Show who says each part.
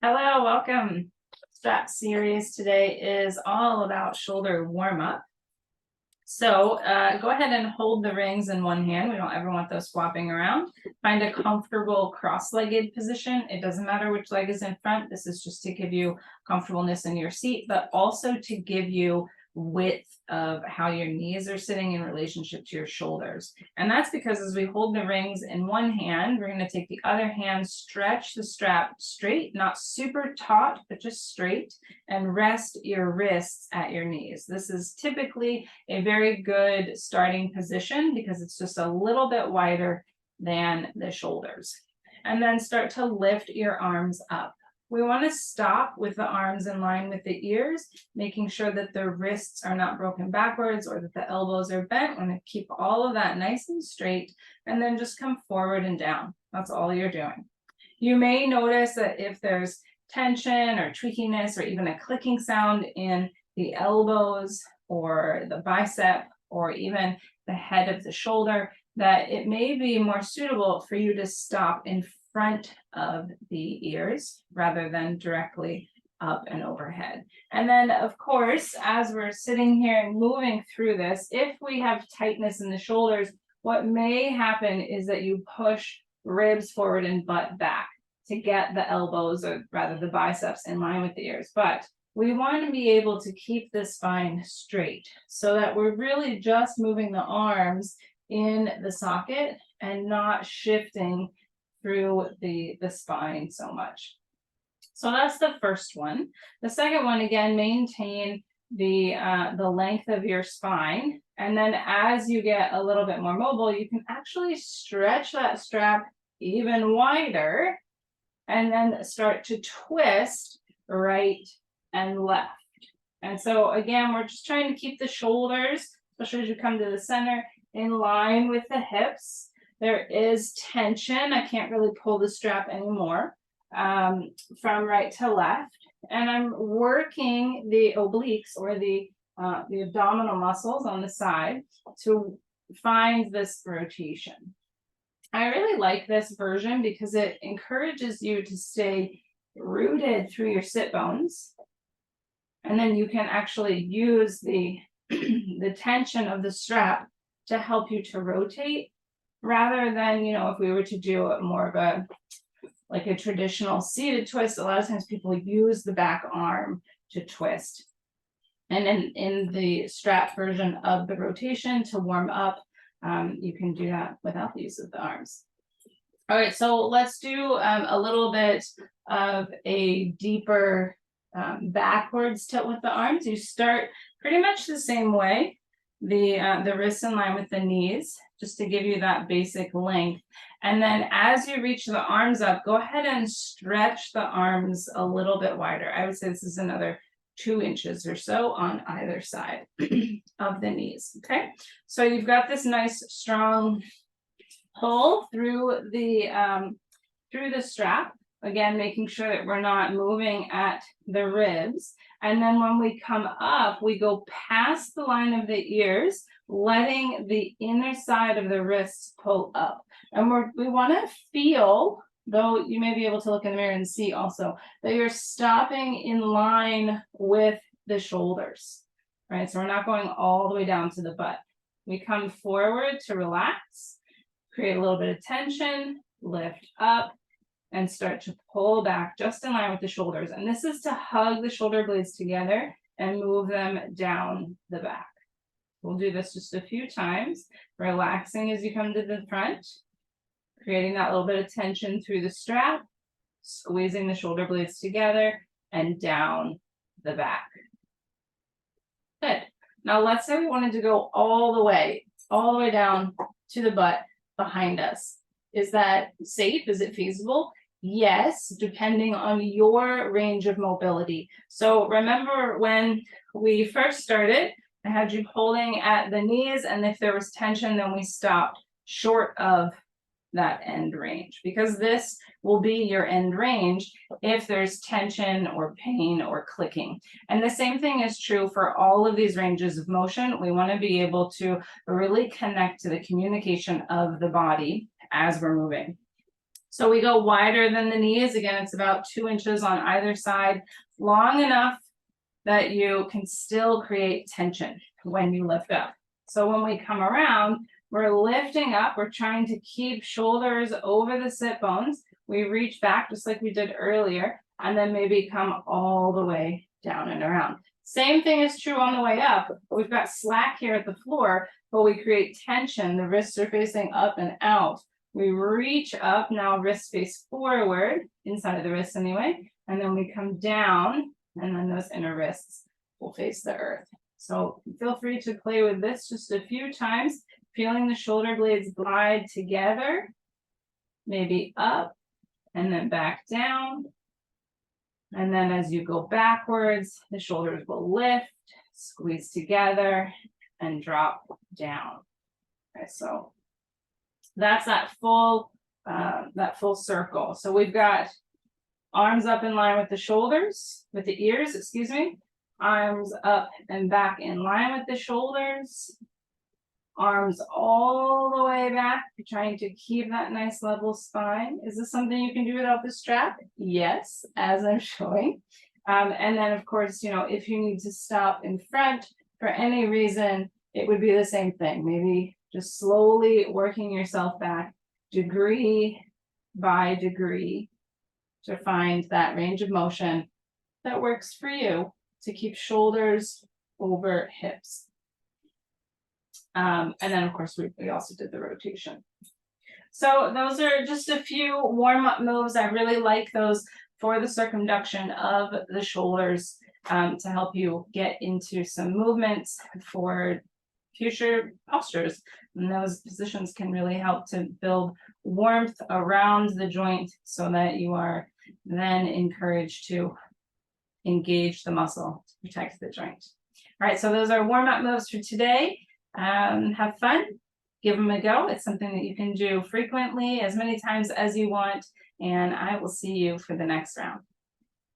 Speaker 1: Hello, welcome. Strap series today is all about shoulder warm up. So go ahead and hold the rings in one hand. We don't ever want those flopping around. Find a comfortable cross-legged position. It doesn't matter which leg is in front. This is just to give you comfortableness in your seat, but also to give you width of how your knees are sitting in relationship to your shoulders. And that's because as we hold the rings in one hand, we're going to take the other hand, stretch the strap straight, not super taut, but just straight, and rest your wrists at your knees. This is typically a very good starting position because it's just a little bit wider than the shoulders. And then start to lift your arms up. We want to stop with the arms in line with the ears, making sure that the wrists are not broken backwards or that the elbows are bent. We want to keep all of that nice and straight, and then just come forward and down. That's all you're doing. You may notice that if there's tension or tweakiness or even a clicking sound in the elbows or the bicep or even the head of the shoulder, that it may be more suitable for you to stop in front of the ears rather than directly up and overhead. And then, of course, as we're sitting here and moving through this, if we have tightness in the shoulders, what may happen is that you push ribs forward and butt back to get the elbows, or rather the biceps, in line with the ears. But we want to be able to keep the spine straight so that we're really just moving the arms in the socket and not shifting through the spine so much. So that's the first one. The second one, again, maintain the length of your spine. And then as you get a little bit more mobile, you can actually stretch that strap even wider and then start to twist right and left. And so again, we're just trying to keep the shoulders, especially as you come to the center, in line with the hips. There is tension. I can't really pull the strap anymore from right to left. And I'm working the obliques, or the abdominal muscles on the side, to find this rotation. I really like this version because it encourages you to stay rooted through your sit bones. And then you can actually use the tension of the strap to help you to rotate, rather than, if we were to do more of a traditional seated twist. A lot of times people use the back arm to twist. And in the strap version of the rotation to warm up, you can do that without the use of the arms. All right, so let's do a little bit of a deeper backwards tilt with the arms. You start pretty much the same way, the wrists in line with the knees, just to give you that basic length. And then as you reach the arms up, go ahead and stretch the arms a little bit wider. I would say this is another 2 inches or so on either side of the knees. Okay, so you've got this nice strong pull through the strap. Again, making sure that we're not moving at the ribs. And then when we come up, we go past the line of the ears, letting the inner side of the wrists pull up. And we want to feel, though you may be able to look in the mirror and see also, that you're stopping in line with the shoulders, right? So we're not going all the way down to the butt. We come forward to relax, create a little bit of tension, lift up, and start to pull back just in line with the shoulders. And this is to hug the shoulder blades together and move them down the back. We'll do this just a few times, relaxing as you come to the front, creating that little bit of tension through the strap, squeezing the shoulder blades together and down the back. Good. Now let's say we wanted to go all the way down to the butt behind us. Is that safe? Is it feasible? Yes, depending on your range of mobility. So remember when we first started, I had you holding at the knees, and if there was tension, then we stopped short of that end range, because this will be your end range if there's tension or pain or clicking. And the same thing is true for all of these ranges of motion. We want to be able to really connect to the communication of the body as we're moving. So we go wider than the knees. Again, it's about 2 inches on either side, long enough that you can still create tension when you lift up. So when we come around, we're lifting up, we're trying to keep shoulders over the sit bones. We reach back just like we did earlier, and then maybe come all the way down and around. Same thing is true on the way up. We've got slack here at the floor, but we create tension. The wrists are facing up and out. We reach up, now wrists face forward, inside of the wrist anyway, and then we come down, and then those inner wrists will face the earth. So feel free to play with this just a few times, feeling the shoulder blades glide together, maybe up, and then back down. And then as you go backwards, the shoulders will lift, squeeze together, and drop down. Okay, so that's that full circle. So we've got arms up in line with the shoulders, with the ears, excuse me. Arms up and back in line with the shoulders. Arms all the way back, trying to keep that nice level spine. Is this something you can do without the strap? Yes, as I'm showing. And then of course, if you need to stop in front for any reason, it would be the same thing. Maybe just slowly working yourself back degree by degree to find that range of motion that works for you to keep shoulders over hips. And then of course we also did the rotation. So those are just a few warm-up moves. I really like those for the circumduction of the shoulders, to help you get into some movements for future postures. And those positions can really help to build warmth around the joint so that you are then encouraged to engage the muscle to protect the joint. All right, so those are warm-up moves for today. Have fun, give them a go. It's something that you can do frequently, as many times as you want, and I will see you for the next round.